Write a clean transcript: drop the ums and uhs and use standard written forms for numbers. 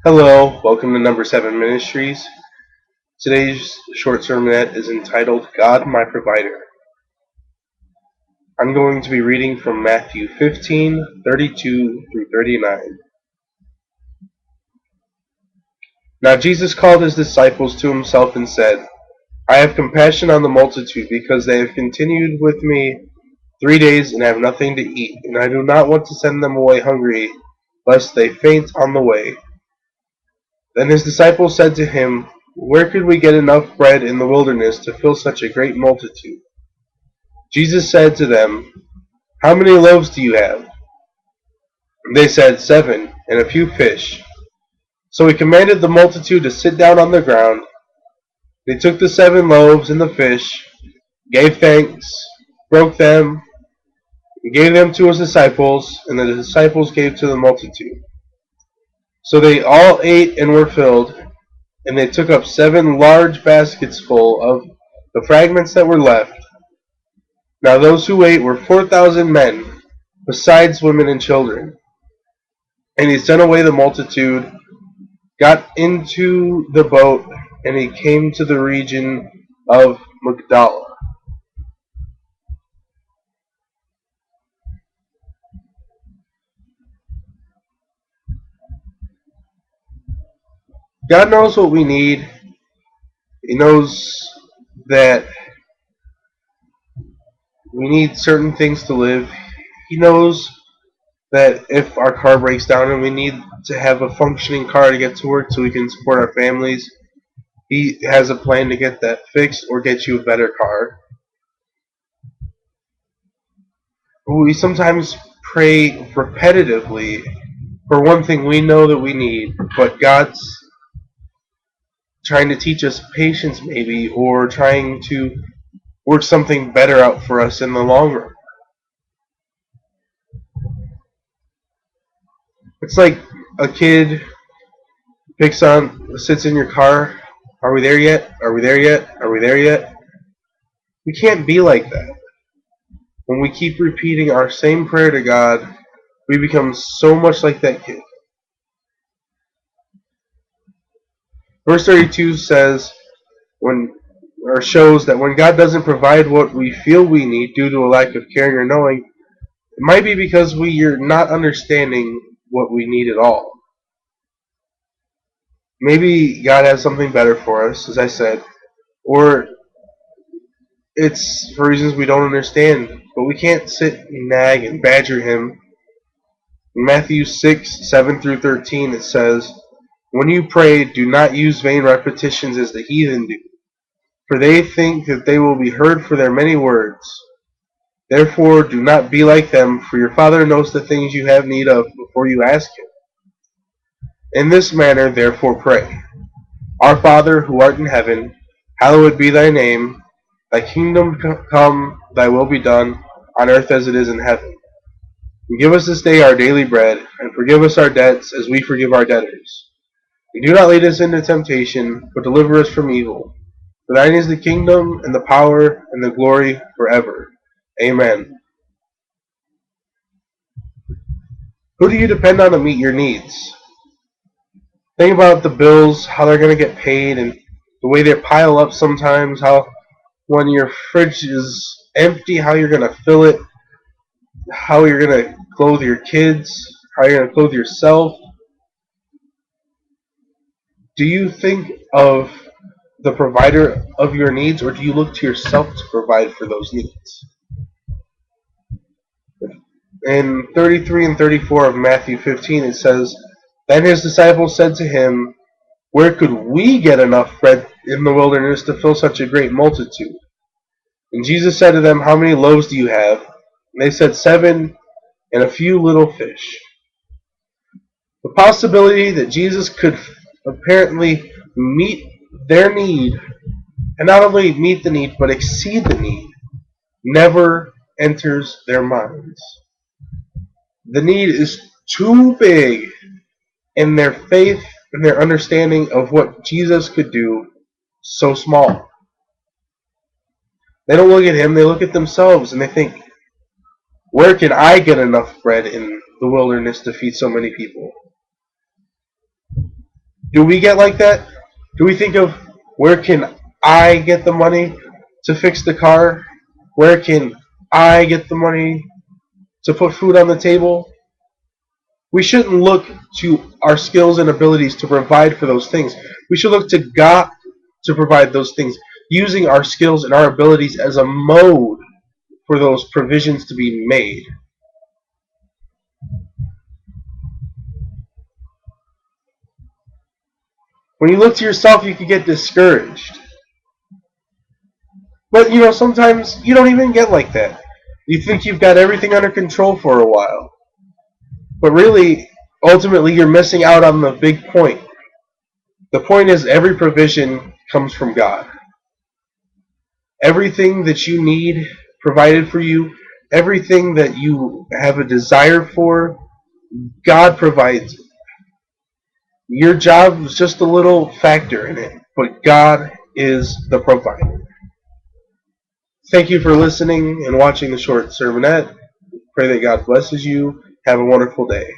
Hello, welcome to Number 7 Ministries. Today's short sermonette is entitled God My Provider. I'm going to be reading from Matthew 15:32 through 39. Now Jesus called his disciples to himself and said, I have compassion on the multitude because they have continued with me 3 days and have nothing to eat, and I do not want to send them away hungry, lest they faint on the way. Then his disciples said to him, Where could we get enough bread in the wilderness to fill such a great multitude? Jesus said to them, How many loaves do you have? They said, 7, and a few fish. So he commanded the multitude to sit down on the ground. They took the 7 loaves and the fish, gave thanks, broke them, and gave them to his disciples, and the disciples gave to the multitude. So they all ate and were filled, and they took up 7 large baskets full of the fragments that were left. Now those who ate were 4,000 men, besides women and children. And he sent away the multitude, got into the boat, and he came to the region of Magdala. God knows what we need. He knows that we need certain things to live. He knows that if our car breaks down and we need to have a functioning car to get to work so we can support our families, He has a plan to get that fixed or get you a better car. We sometimes pray repetitively for one thing we know that we need, but God's trying to teach us patience maybe, or trying to work something better out for us in the long run. It's like a kid sits in your car. Are we there yet? Are we there yet? Are we there yet? We can't be like that. When we keep repeating our same prayer to God, we become so much like that kid. Verse 32 says, shows that when God doesn't provide what we feel we need due to a lack of caring or knowing, it might be because we are not understanding what we need at all. Maybe God has something better for us, as I said, or it's for reasons we don't understand, but we can't sit and nag and badger Him. In Matthew 6:7 through 13 it says, When you pray, do not use vain repetitions as the heathen do, for they think that they will be heard for their many words. Therefore do not be like them, for your Father knows the things you have need of before you ask Him. In this manner therefore pray. Our Father, who art in heaven, hallowed be thy name. Thy kingdom come, thy will be done, on earth as it is in heaven. And give us this day our daily bread, and forgive us our debts as we forgive our debtors. And do not lead us into temptation, but deliver us from evil. For thine is the kingdom, and the power, and the glory forever. Amen. Who do you depend on to meet your needs? Think about the bills, how they're going to get paid, and the way they pile up sometimes, how when your fridge is empty, how you're going to fill it, how you're going to clothe your kids, how you're going to clothe yourself. Do you think of the provider of your needs, or do you look to yourself to provide for those needs? In 33 and 34 of Matthew 15 it says, Then his disciples said to him, Where could we get enough bread in the wilderness to fill such a great multitude? And Jesus said to them, How many loaves do you have? And they said, 7, and a few little fish. The possibility that Jesus could apparently meet their need, and not only meet the need, but exceed the need, never enters their minds. The need is too big, and their faith and their understanding of what Jesus could do so small. They don't look at Him, they look at themselves, and they think, where can I get enough bread in the wilderness to feed so many people? Do we get like that? Do we think of where can I get the money to fix the car? Where can I get the money to put food on the table? We shouldn't look to our skills and abilities to provide for those things. We should look to God to provide those things, using our skills and our abilities as a mode for those provisions to be made. When you look to yourself, you can get discouraged. But sometimes you don't even get like that. You think you've got everything under control for a while. But really, ultimately, you're missing out on the big point. The point is every provision comes from God. Everything that you need provided for you, everything that you have a desire for, God provides. Your job is just a little factor in it, but God is the provider. Thank you for listening and watching the short sermonette. Pray that God blesses you. Have a wonderful day.